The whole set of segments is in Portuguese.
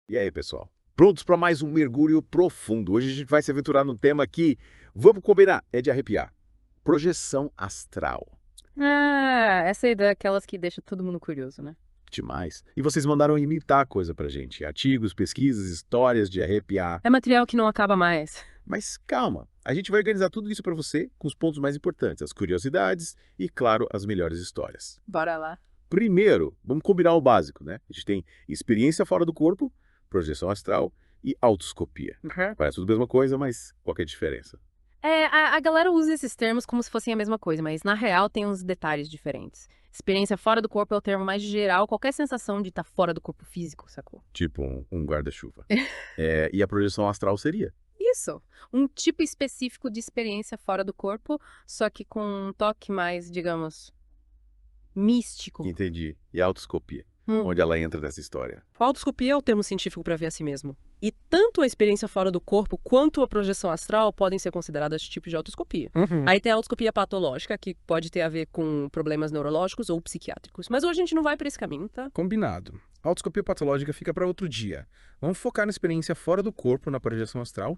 E aí, pessoal? Prontos para mais um mergulho profundo? Hoje a gente vai se aventurar num tema que, vamos combinar, é de arrepiar. Projeção astral. Ah, essa aí daquelas que deixa todo mundo curioso, né? Demais. E vocês mandaram imitar coisa pra gente. Artigos, pesquisas, histórias de arrepiar. É material que não acaba mais. Mas calma, a gente vai organizar tudo isso para você com os pontos mais importantes, as curiosidades e, claro, as melhores histórias. Bora lá. Primeiro, vamos combinar o básico, né? A gente tem experiência fora do corpo, projeção astral e autoscopia. Uhum. Parece tudo a mesma coisa, mas qual que é a diferença? A galera usa esses termos como se fossem a mesma coisa, mas na real tem uns detalhes diferentes. Experiência fora do corpo é o termo mais geral, qualquer sensação de estar fora do corpo físico, sacou? Tipo um guarda-chuva. E a projeção astral seria? Isso. Um tipo específico de experiência fora do corpo, só que com um toque mais, digamos, místico. Entendi. E a autoscopia? Hum. Onde ela entra nessa história? Autoscopia é o termo científico para ver a si mesmo. E tanto a experiência fora do corpo quanto a projeção astral podem ser consideradas tipos de autoscopia. Aí tem a autoscopia patológica, que pode ter a ver com problemas neurológicos ou psiquiátricos. Mas hoje a gente não vai para esse caminho, tá? Combinado. A autoscopia patológica fica para outro dia. Vamos focar na experiência fora do corpo, na projeção astral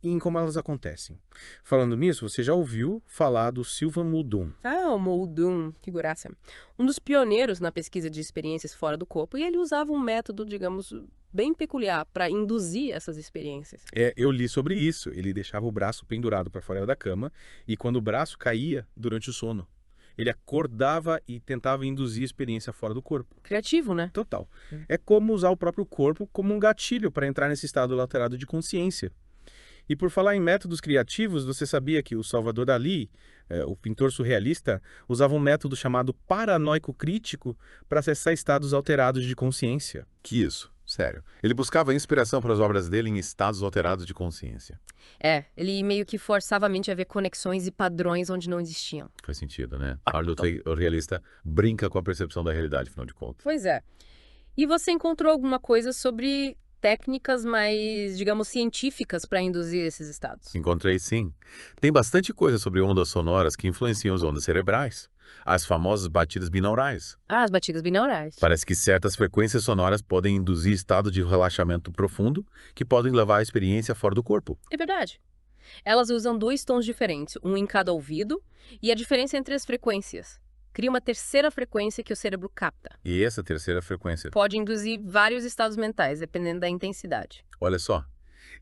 e em como elas acontecem. Falando nisso, você já ouviu falar do Silvan Muldoon? Ah, o Muldoon, figuraça. Um dos pioneiros na pesquisa de experiências fora do corpo, e ele usava um método, digamos, bem peculiar para induzir essas experiências. Eu li sobre isso. Ele deixava o braço pendurado para fora da cama e quando o braço caía durante o sono, ele acordava e tentava induzir a experiência fora do corpo. Criativo, né? Total. É como usar o próprio corpo como um gatilho para entrar nesse estado alterado de consciência. E por falar em métodos criativos, você sabia que o Salvador Dalí, o pintor surrealista, usava um método chamado paranoico crítico para acessar estados alterados de consciência? Que isso? Sério. Ele buscava inspiração para as obras dele em estados alterados de consciência. Ele meio que forçava a mente a ver conexões e padrões onde não existiam. Faz sentido, né? Arthur, o realista, brinca com a percepção da realidade, afinal de contas. Pois é. E você encontrou alguma coisa sobre técnicas mais, digamos, científicas para induzir esses estados? Encontrei sim. Tem bastante coisa sobre ondas sonoras que influenciam as ondas cerebrais. As famosas batidas binaurais. Ah, as batidas binaurais. Parece que certas frequências sonoras podem induzir estados de relaxamento profundo que podem levar à experiência fora do corpo. É verdade. Elas usam dois tons diferentes, um em cada ouvido, e a diferença entre as frequências cria uma terceira frequência que o cérebro capta. E essa terceira frequência, Pode induzir vários estados mentais, dependendo da intensidade. olha só.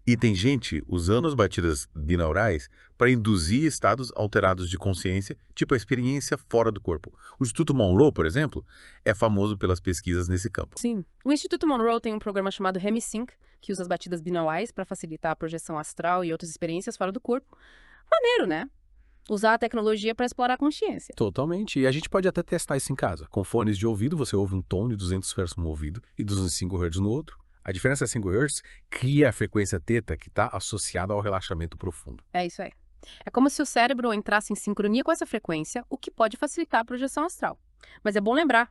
E tem gente usando as batidas binaurais para induzir estados alterados de consciência, tipo a experiência fora do corpo. O Instituto Monroe, por exemplo, é famoso pelas pesquisas nesse campo. Sim. O Instituto Monroe tem um programa chamado HemiSync, que usa as batidas binaurais para facilitar a projeção astral e outras experiências fora do corpo. Maneiro, né? Usar a tecnologia para explorar a consciência. Totalmente. E a gente pode até testar isso em casa. Com fones de ouvido, você ouve um tom de 200 Hz no ouvido e 205 Hz no outro. A diferença é 5 Hz cria a frequência teta que está associada ao relaxamento profundo. É isso aí. É como se o cérebro entrasse em sincronia com essa frequência, o que pode facilitar a projeção astral. Mas é bom lembrar,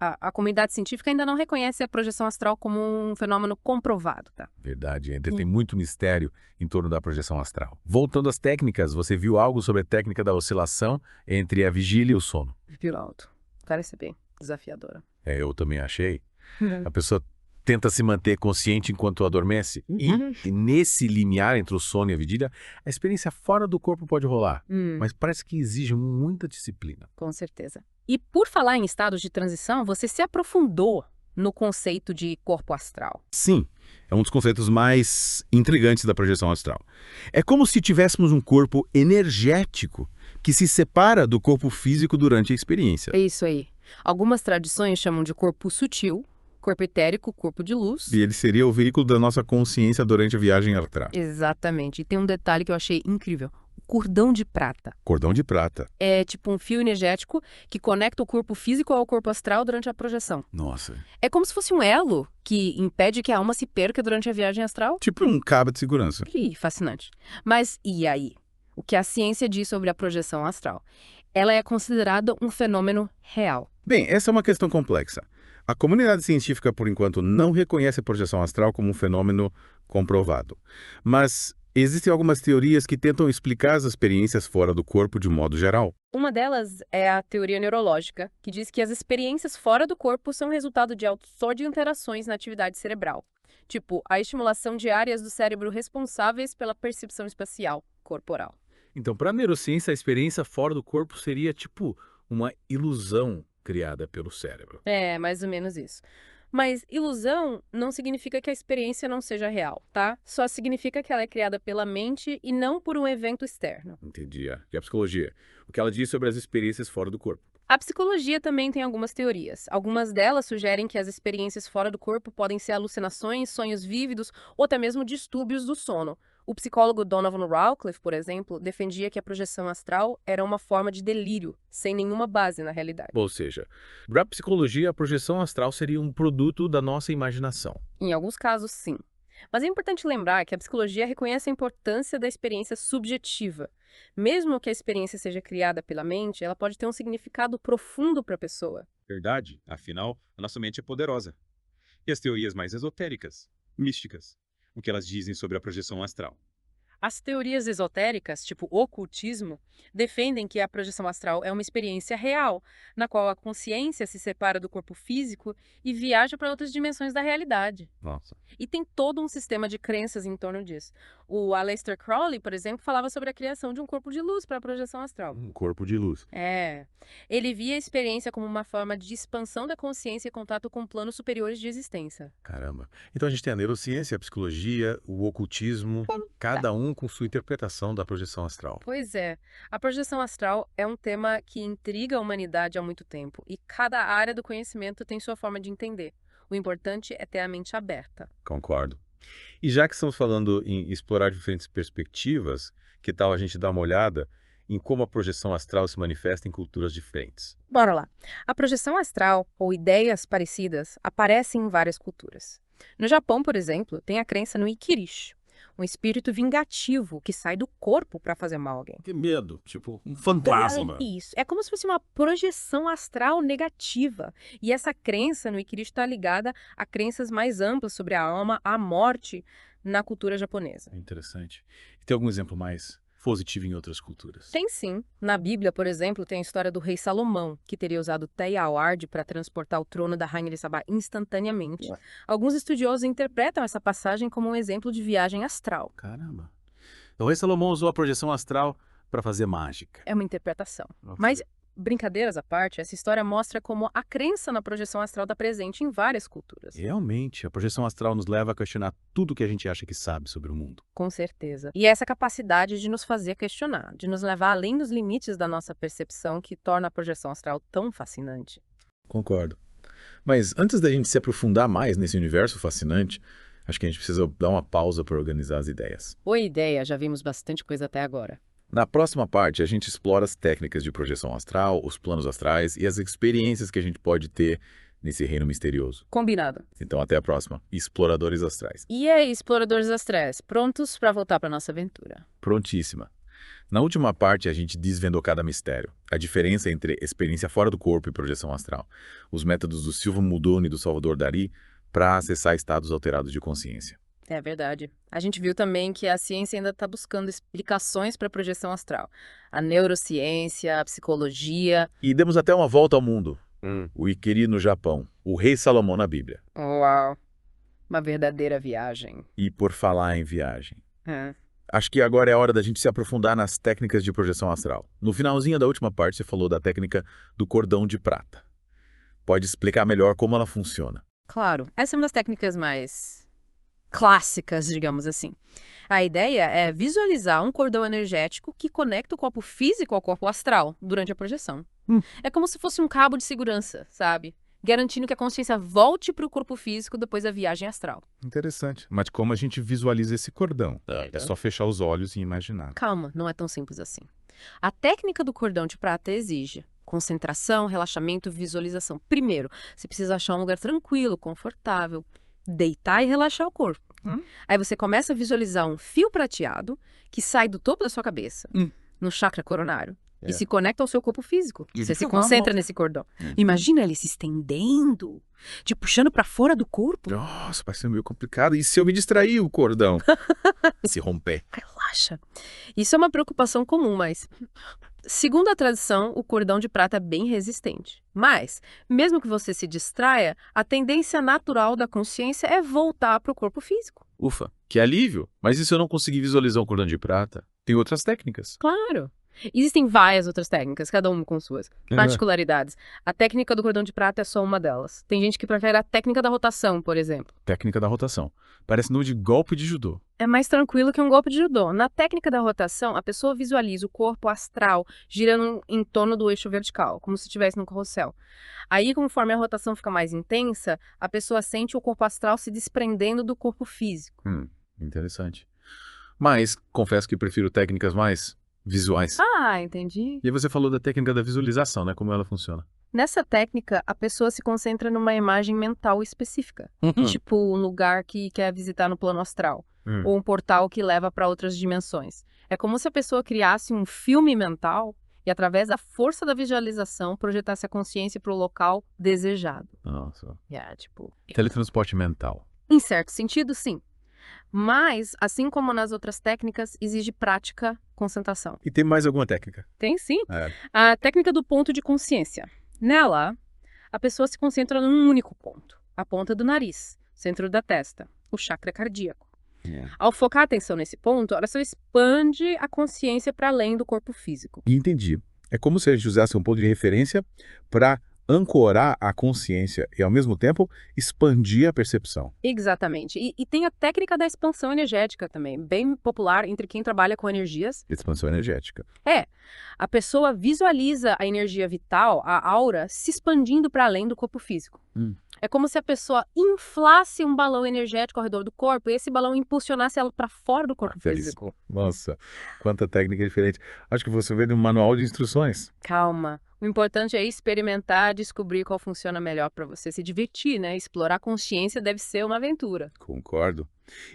a comunidade científica ainda não reconhece a projeção astral como um fenômeno comprovado, tá? Verdade, ainda tem muito mistério em torno da projeção astral. Voltando às técnicas, você viu algo sobre a técnica da oscilação entre a vigília e o sono? Viu alto. Parece bem desafiadora. Eu também achei. A pessoa tenta se manter consciente enquanto adormece. E nesse limiar entre o sono e a vigília, a experiência fora do corpo pode rolar. Mas parece que exige muita disciplina. Com certeza. E por falar em estados de transição, você se aprofundou no conceito de corpo astral. Sim, é um dos conceitos mais intrigantes da projeção astral. É como se tivéssemos um corpo energético que se separa do corpo físico durante a experiência. É isso aí. Algumas tradições chamam de corpo sutil, corpo etérico, corpo de luz. E ele seria o veículo da nossa consciência durante a viagem astral. Exatamente. E tem um detalhe que eu achei incrível. O cordão de prata. Cordão de prata. É tipo um fio energético que conecta o corpo físico ao corpo astral durante a projeção. Nossa. É como se fosse um elo que impede que a alma se perca durante a viagem astral. Tipo um cabo de segurança. Ih, fascinante. Mas e aí? O que a ciência diz sobre a projeção astral? Ela é considerada um fenômeno real. Bem, essa é uma questão complexa. A comunidade científica, por enquanto, não reconhece a projeção astral como um fenômeno comprovado. Mas existem algumas teorias que tentam explicar as experiências fora do corpo de modo geral. Uma delas é a teoria neurológica, que diz que as experiências fora do corpo são resultado de só de interações na atividade cerebral. tipo a estimulação de áreas do cérebro responsáveis pela percepção espacial corporal. Então, para a neurociência, a experiência fora do corpo seria tipo uma ilusão criada pelo cérebro. É, mais ou menos isso. Mas ilusão não significa que a experiência não seja real, tá? Só significa que ela é criada pela mente e não por um evento externo. Entendi. E a psicologia? O que ela diz sobre as experiências fora do corpo? A psicologia também tem algumas teorias. Algumas delas sugerem que as experiências fora do corpo podem ser alucinações, sonhos vívidos ou até mesmo distúrbios do sono. O psicólogo Donovan Rawcliffe, por exemplo, defendia que a projeção astral era uma forma de delírio, sem nenhuma base na realidade. Ou seja, para a psicologia, a projeção astral seria um produto da nossa imaginação. Em alguns casos, sim. Mas é importante lembrar que a psicologia reconhece a importância da experiência subjetiva. Mesmo que a experiência seja criada pela mente, ela pode ter um significado profundo para a pessoa. Verdade, afinal, a nossa mente é poderosa. E as teorias mais esotéricas, místicas, o que elas dizem sobre a projeção astral? As teorias esotéricas, tipo ocultismo, defendem que a projeção astral é uma experiência real, na qual a consciência se separa do corpo físico e viaja para outras dimensões da realidade. Nossa. E tem todo um sistema de crenças em torno disso. O Aleister Crowley, por exemplo, falava sobre a criação de um corpo de luz para a projeção astral. Um corpo de luz. Ele via a experiência como uma forma de expansão da consciência e contato com planos superiores de existência. Caramba. Então a gente tem a neurociência, a psicologia, o ocultismo, cada um com sua interpretação da projeção astral. Pois é, a projeção astral é um tema que intriga a humanidade há muito tempo e cada área do conhecimento tem sua forma de entender. O importante é ter a mente aberta. Concordo. E já que estamos falando em explorar diferentes perspectivas, que tal a gente dar uma olhada em como a projeção astral se manifesta em culturas diferentes? Bora lá. A projeção astral, ou ideias parecidas, aparecem em várias culturas. No Japão, por exemplo, tem a crença no Ikirishi, um espírito vingativo que sai do corpo para fazer mal a alguém. Que medo, tipo um fantasma. Isso. É como se fosse uma projeção astral negativa. E essa crença no Ikirishi está ligada a crenças mais amplas sobre a alma, a morte na cultura japonesa. Interessante. E tem algum exemplo mais positivo em outras culturas? Tem sim. Na Bíblia, por exemplo, tem a história do rei Salomão, que teria usado Teiaward para transportar o trono da rainha de Sabá instantaneamente. Alguns estudiosos interpretam essa passagem como um exemplo de viagem astral. Caramba. O rei Salomão usou a projeção astral para fazer mágica. É uma interpretação. Nossa. Mas, brincadeiras à parte, essa história mostra como a crença na projeção astral está presente em várias culturas. Realmente, a projeção astral nos leva a questionar tudo que a gente acha que sabe sobre o mundo. Com certeza. E essa capacidade de nos fazer questionar, de nos levar além dos limites da nossa percepção que torna a projeção astral tão fascinante. Concordo. Mas antes da gente se aprofundar mais nesse universo fascinante, acho que a gente precisa dar uma pausa para organizar as ideias. Boa ideia, já vimos bastante coisa até agora. Na próxima parte, a gente explora as técnicas de projeção astral, os planos astrais e as experiências que a gente pode ter nesse reino misterioso. Combinado. Então, até a próxima. Exploradores Astrais. E aí, exploradores astrais, prontos para voltar para nossa aventura? Prontíssima. Na última parte, a gente desvendou cada mistério. A diferença entre experiência fora do corpo e projeção astral. Os métodos do Silva Mudone e do Salvador Dalí para acessar estados alterados de consciência. É verdade. A gente viu também que a ciência ainda está buscando explicações para a projeção astral. A neurociência, a psicologia. E demos até uma volta ao mundo. O Ikiri no Japão, o rei Salomão na Bíblia. Uau! Uma verdadeira viagem. E por falar em viagem, É. acho que agora é a hora da gente se aprofundar nas técnicas de projeção astral. No finalzinho da última parte, você falou da técnica do cordão de prata. Pode explicar melhor como ela funciona? Claro. Essa é uma das técnicas mais clássicas, digamos assim. A ideia é visualizar um cordão energético que conecta o corpo físico ao corpo astral durante a projeção. É como se fosse um cabo de segurança, sabe? Garantindo que a consciência volte para o corpo físico depois da viagem astral. Interessante. Mas como a gente visualiza esse cordão? É só fechar os olhos e imaginar. Calma, não é tão simples assim. A técnica do cordão de prata exige concentração, relaxamento e visualização. Primeiro, você precisa achar um lugar tranquilo, confortável, deitar e relaxar o corpo. Aí você começa a visualizar um fio prateado que sai do topo da sua cabeça, no chakra coronário, e se conecta ao seu corpo físico. Você se concentra nesse cordão. Imagina ele se estendendo, te puxando para fora do corpo. Nossa, vai ser meio complicado. E se eu me distrair o cordão? Se romper? Relaxa. Isso é uma preocupação comum, mas Segundo a tradição, o cordão de prata é bem resistente. Mas, mesmo que você se distraia, a tendência natural da consciência é voltar para o corpo físico. Ufa, que alívio! Mas e se eu não conseguir visualizar um cordão de prata? Tem outras técnicas. Claro! Existem várias outras técnicas, cada uma com suas particularidades. A técnica do cordão de prata é só uma delas. Tem gente que prefere a técnica da rotação, por exemplo. Técnica da rotação. Parece nome de golpe de judô. É mais tranquilo que um golpe de judô. Na técnica da rotação, a pessoa visualiza o corpo astral girando em torno do eixo vertical, como se estivesse num carrossel. Aí, conforme a rotação fica mais intensa, a pessoa sente o corpo astral se desprendendo do corpo físico. Interessante. Mas, confesso que prefiro técnicas mais visuais. Ah, entendi. E aí você falou da técnica da visualização, né? Como ela funciona. Nessa técnica, a pessoa se concentra numa imagem mental específica, tipo um lugar que quer visitar no plano astral, ou um portal que leva para outras dimensões. É como se a pessoa criasse um filme mental e, através da força da visualização, projetasse a consciência para o local desejado. Nossa. Tipo... Teletransporte mental. Em certo sentido, sim. Mas, assim como nas outras técnicas, exige prática, concentração. E tem mais alguma técnica? Tem sim. É. A técnica do ponto de consciência. Nela, a pessoa se concentra num único ponto, a ponta do nariz, centro da testa, o chakra cardíaco. Ao focar a atenção nesse ponto, ela só expande a consciência para além do corpo físico. Entendi. É como se a gente usasse um ponto de referência para ancorar a consciência e, ao mesmo tempo, expandir a percepção. Exatamente. E tem a técnica da expansão energética também, bem popular entre quem trabalha com energias. Expansão energética. A pessoa visualiza a energia vital, a aura, se expandindo para além do corpo físico. É como se a pessoa inflasse um balão energético ao redor do corpo e esse balão impulsionasse ela para fora do corpo físico. Nossa, quanta técnica diferente. Acho que você vê no manual de instruções. Calma. O importante é experimentar, descobrir qual funciona melhor para você se divertir, né? Explorar a consciência deve ser uma aventura. Concordo.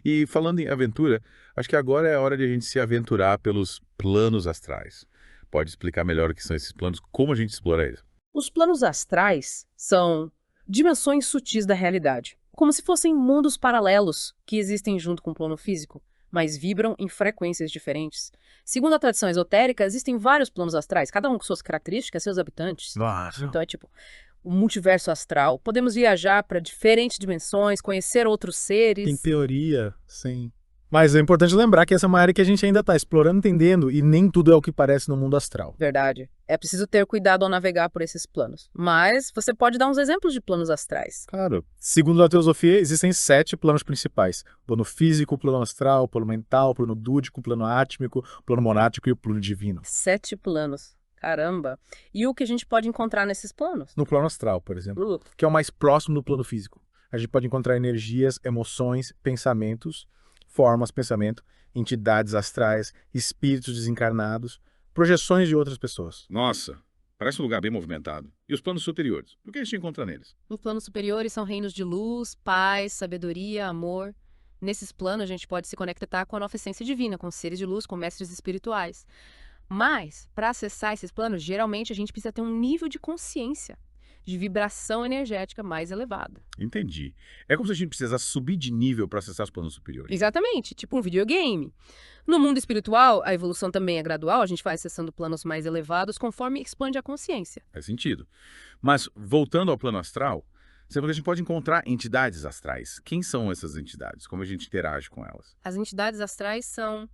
E falando em aventura, acho que agora é a hora de a gente se aventurar pelos planos astrais. Pode explicar melhor o que são esses planos, como a gente explora eles? Os planos astrais são dimensões sutis da realidade, como se fossem mundos paralelos que existem junto com o plano físico, mas vibram em frequências diferentes. Segundo a tradição esotérica, existem vários planos astrais, cada um com suas características, seus habitantes. Nossa. Então é tipo o multiverso astral. Podemos viajar para diferentes dimensões, conhecer outros seres. Em teoria, sim. Mas é importante lembrar que essa é uma área que a gente ainda está explorando, entendendo, e nem tudo é o que parece no mundo astral. Verdade. É preciso ter cuidado ao navegar por esses planos. Mas você pode dar uns exemplos de planos astrais. Claro. Segundo a teosofia, existem 7 planos principais. Plano físico, plano astral, plano mental, plano dúdico, plano átmico, plano monático e o plano divino. 7 planos. Caramba. E o que a gente pode encontrar nesses planos? No plano astral, por exemplo, que é o mais próximo do plano físico. A gente pode encontrar energias, emoções, pensamentos, formas, pensamento, entidades astrais, espíritos desencarnados, projeções de outras pessoas. Nossa, parece um lugar bem movimentado. E os planos superiores? O que a gente encontra neles? Os planos superiores são reinos de luz, paz, sabedoria, amor. Nesses planos, a gente pode se conectar com a nossa essência divina, com seres de luz, com mestres espirituais. Mas, para acessar esses planos, geralmente a gente precisa ter um nível de consciência, de vibração energética mais elevada. Entendi. É como se a gente precisasse subir de nível para acessar os planos superiores. Exatamente, tipo um videogame. No mundo espiritual, a evolução também é gradual, a gente vai acessando planos mais elevados conforme expande a consciência. Faz sentido. Mas, voltando ao plano astral, sempre que a gente pode encontrar entidades astrais. Quem são essas entidades? Como a gente interage com elas? As entidades astrais são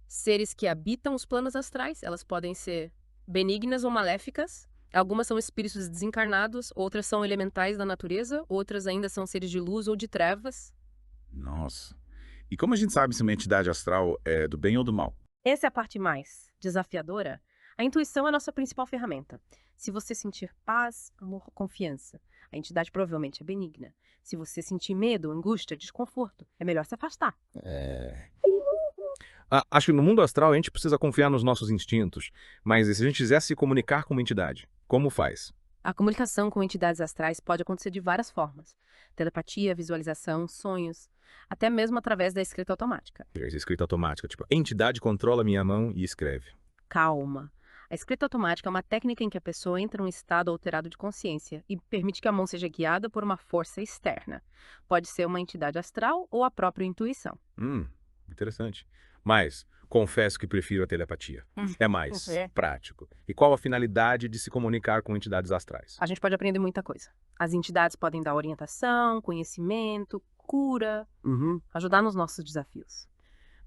seres que habitam os planos astrais. Elas podem ser benignas ou maléficas. Algumas são espíritos desencarnados, outras são elementais da natureza, outras ainda são seres de luz ou de trevas. Nossa. E como a gente sabe se uma entidade astral é do bem ou do mal? Essa é a parte mais desafiadora. A intuição é a nossa principal ferramenta. Se você sentir paz, amor, confiança, a entidade provavelmente é benigna. Se você sentir medo, angústia, desconforto, é melhor se afastar. Acho que no mundo astral a gente precisa confiar nos nossos instintos. Mas e se a gente quiser se comunicar com uma entidade, como faz? A comunicação com entidades astrais pode acontecer de várias formas. Telepatia, visualização, sonhos, até mesmo através da escrita automática. Escrita automática, tipo, a entidade controla minha mão e escreve. Calma. A escrita automática é uma técnica em que a pessoa entra em um estado alterado de consciência e permite que a mão seja guiada por uma força externa. Pode ser uma entidade astral ou a própria intuição. Interessante. Mas, Confesso que prefiro a telepatia. É mais É. prático. E qual a finalidade de se comunicar com entidades astrais? A gente pode aprender muita coisa. As entidades podem dar orientação, conhecimento, cura, ajudar nos nossos desafios.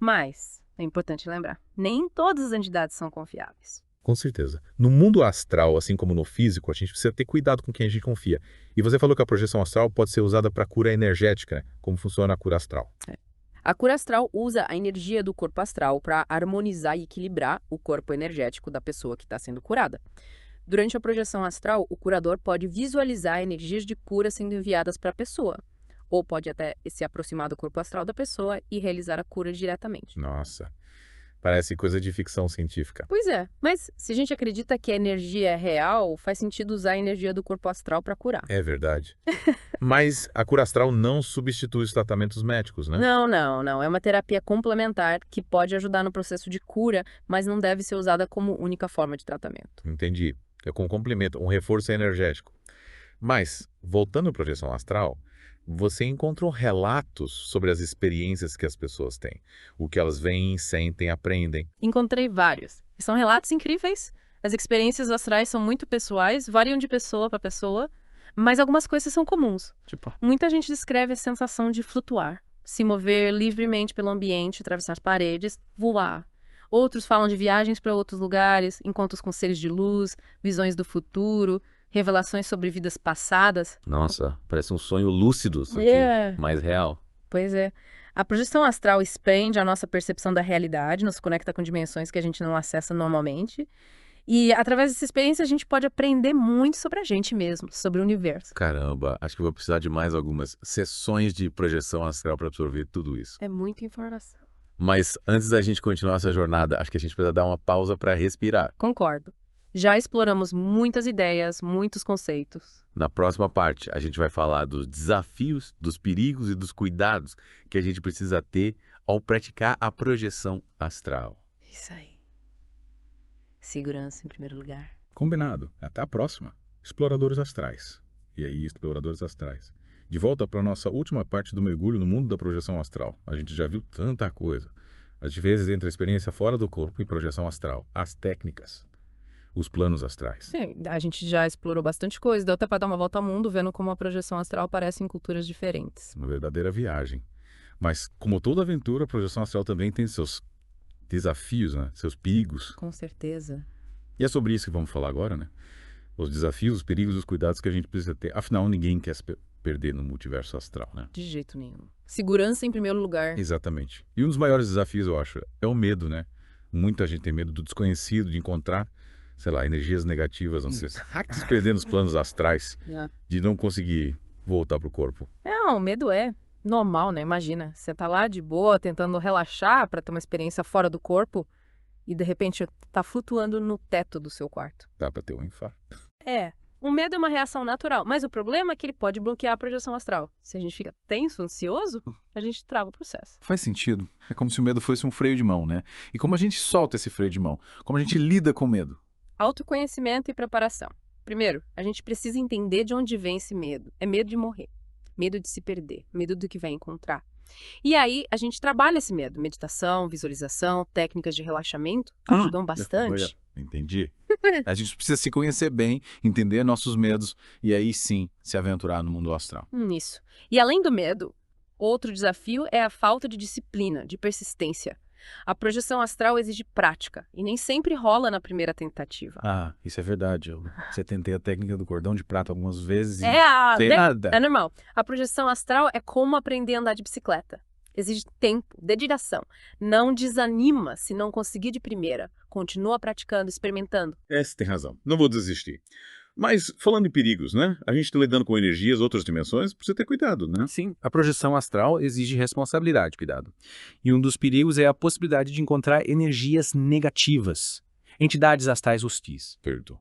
Mas, é importante lembrar, nem todas as entidades são confiáveis. Com certeza. No mundo astral, assim como no físico, a gente precisa ter cuidado com quem a gente confia. E você falou que a projeção astral pode ser usada para cura energética, né? Como funciona a cura astral. A cura astral usa a energia do corpo astral para harmonizar e equilibrar o corpo energético da pessoa que está sendo curada. Durante a projeção astral, o curador pode visualizar energias de cura sendo enviadas para a pessoa, ou pode até se aproximar do corpo astral da pessoa e realizar a cura diretamente. Nossa, parece coisa de ficção científica. Pois é, mas se a gente acredita que a energia é real, faz sentido usar a energia do corpo astral para curar. É verdade. Mas a cura astral não substitui os tratamentos médicos, né? Não. É uma terapia complementar que pode ajudar no processo de cura, mas não deve ser usada como única forma de tratamento. Entendi. É com complemento, um reforço energético. Mas, voltando à projeção astral, você encontrou relatos sobre as experiências que as pessoas têm. O que elas veem, sentem, aprendem. Encontrei vários. E são relatos incríveis. As experiências astrais são muito pessoais, variam de pessoa para pessoa, mas algumas coisas são comuns. Tipo, Muita gente descreve a sensação de flutuar, se mover livremente pelo ambiente, atravessar as paredes, voar. Outros falam de viagens para outros lugares, encontros com seres de luz, visões do futuro, revelações sobre vidas passadas. Nossa, parece um sonho lúcido, só que É. mais real. Pois é. A projeção astral expande a nossa percepção da realidade, nos conecta com dimensões que a gente não acessa normalmente. E através dessa experiência a gente pode aprender muito sobre a gente mesmo, sobre o universo. Caramba, acho que eu vou precisar de mais algumas sessões de projeção astral para absorver tudo isso. É muita informação. Mas antes da gente continuar essa jornada, acho que a gente precisa dar uma pausa para respirar. Concordo. Já exploramos muitas ideias, muitos conceitos. Na próxima parte, a gente vai falar dos desafios, dos perigos e dos cuidados que a gente precisa ter ao praticar a projeção astral. Isso aí. Segurança em primeiro lugar. Combinado. Até a próxima. Exploradores astrais. E aí, exploradores astrais. De volta para a nossa última parte do mergulho no mundo da projeção astral. A gente já viu tanta coisa. As diferenças entre a experiência fora do corpo e projeção astral. As técnicas. Os planos astrais. Sim, a gente já explorou bastante coisa, deu até para dar uma volta ao mundo, vendo como a projeção astral aparece em culturas diferentes. Uma verdadeira viagem. Mas, como toda aventura, a projeção astral também tem seus desafios, né? Seus perigos. Com certeza. E é sobre isso que vamos falar agora, né? Os desafios, os perigos, os cuidados que a gente precisa ter. Afinal, ninguém quer se perder no multiverso astral, né? De jeito nenhum. Segurança em primeiro lugar. Exatamente. E um dos maiores desafios, eu acho, é o medo, né? Muita gente tem medo do desconhecido, de encontrar, sei lá, energias negativas, não sei, se perder nos planos astrais, de não conseguir voltar pro corpo. Não, o medo é normal, né? Imagina, você tá lá de boa, tentando relaxar para ter uma experiência fora do corpo e de repente tá flutuando no teto do seu quarto. Dá pra ter um infarto. É, o medo é uma reação natural, mas o problema é que ele pode bloquear a projeção astral. Se a gente fica tenso, ansioso, a gente trava o processo. faz sentido. É como se o medo fosse um freio de mão, né? E como a gente solta esse freio de mão? Como a gente lida com o medo? Autoconhecimento e preparação. Primeiro, a gente precisa entender de onde vem esse medo. É medo de morrer, medo de se perder, medo do que vai encontrar. E aí, a gente trabalha esse medo. Meditação, visualização, técnicas de relaxamento ajudam bastante. Entendi. A gente precisa se conhecer bem, entender nossos medos e aí sim se aventurar no mundo astral. Isso. E além do medo, outro desafio é a falta de disciplina, de persistência. A projeção astral exige prática e nem sempre rola na primeira tentativa. Ah, isso é verdade. Você tentei a técnica do cordão de prata algumas vezes e É nada. É normal. A projeção astral é como aprender a andar de bicicleta. Exige tempo, dedicação. Não desanima se não conseguir de primeira. Continua praticando, experimentando. Você tem razão. Não vou desistir. Mas, falando em perigos, né? A gente está lidando com energias, outras dimensões, precisa ter cuidado, né? Sim, a projeção astral exige responsabilidade, cuidado. E um dos perigos é a possibilidade de encontrar energias negativas, entidades astrais hostis. Perdão.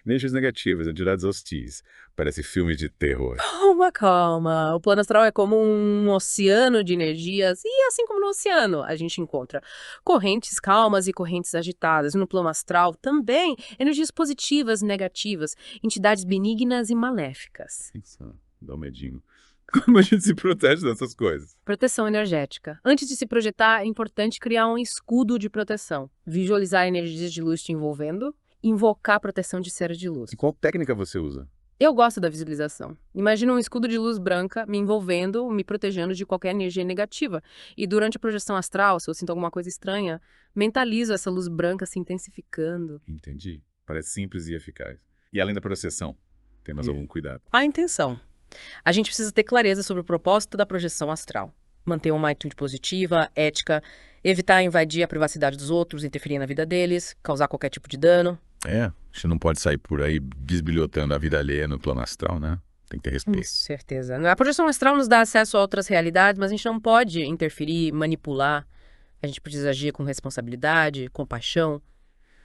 Energias negativas, entidades hostis. Parece filme de terror. Calma, calma. O plano astral é como um oceano de energias. E assim como no oceano, a gente encontra correntes calmas e correntes agitadas. No plano astral também energias positivas e negativas, entidades benignas e maléficas. Dá um medinho. Como a gente se protege dessas coisas? Proteção energética. Antes de se projetar, é importante criar um escudo de proteção. Visualizar energias de luz te envolvendo, invocar a proteção de seres de luz. E qual técnica você usa? Eu gosto da visualização. Imagina um escudo de luz branca me envolvendo, me protegendo de qualquer energia negativa. E durante a projeção astral, se eu sinto alguma coisa estranha, mentalizo essa luz branca se intensificando. Entendi. Parece simples e eficaz. E além da proteção, tem mais algum cuidado? A intenção. A gente precisa ter clareza sobre o propósito da projeção astral. Manter uma atitude positiva, ética, evitar invadir a privacidade dos outros, interferir na vida deles, causar qualquer tipo de dano. É, a gente não pode sair por aí bisbilhotando a vida alheia no plano astral, né? Tem que ter respeito. Com certeza. A projeção astral nos dá acesso a outras realidades, mas a gente não pode interferir, manipular. A gente precisa agir com responsabilidade, compaixão.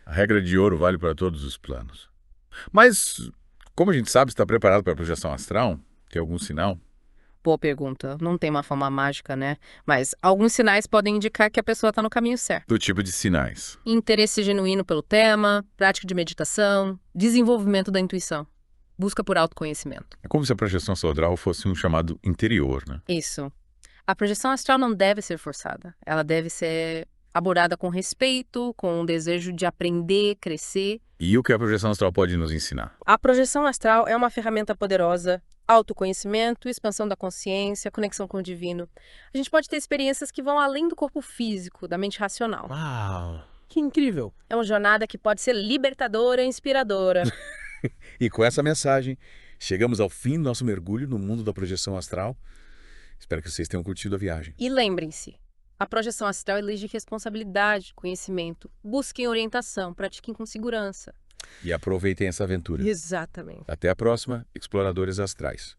A regra de ouro vale para todos os planos. Mas, como a gente sabe se está preparado para a projeção astral? Tem algum sinal? Boa pergunta. Não tem uma forma mágica, né? Mas alguns sinais podem indicar que a pessoa está no caminho certo. Do tipo de sinais. Interesse genuíno pelo tema, prática de meditação, desenvolvimento da intuição, busca por autoconhecimento. É como se a projeção astral fosse um chamado interior, né? Isso. A projeção astral não deve ser forçada. Ela deve ser abordada com respeito, com um desejo de aprender, crescer. E o que a projeção astral pode nos ensinar? A projeção astral é uma ferramenta poderosa. Autoconhecimento, expansão da consciência, conexão com o divino. A gente pode ter experiências que vão além do corpo físico, da mente racional. Uau, que incrível! É uma jornada que pode ser libertadora e inspiradora. E com essa mensagem, chegamos ao fim do nosso mergulho no mundo da projeção astral. Espero que vocês tenham curtido a viagem. E lembrem-se, a projeção astral exige responsabilidade, conhecimento. Busquem orientação, pratiquem com segurança. E aproveitem essa aventura. Exatamente. Até a próxima, Exploradores Astrais.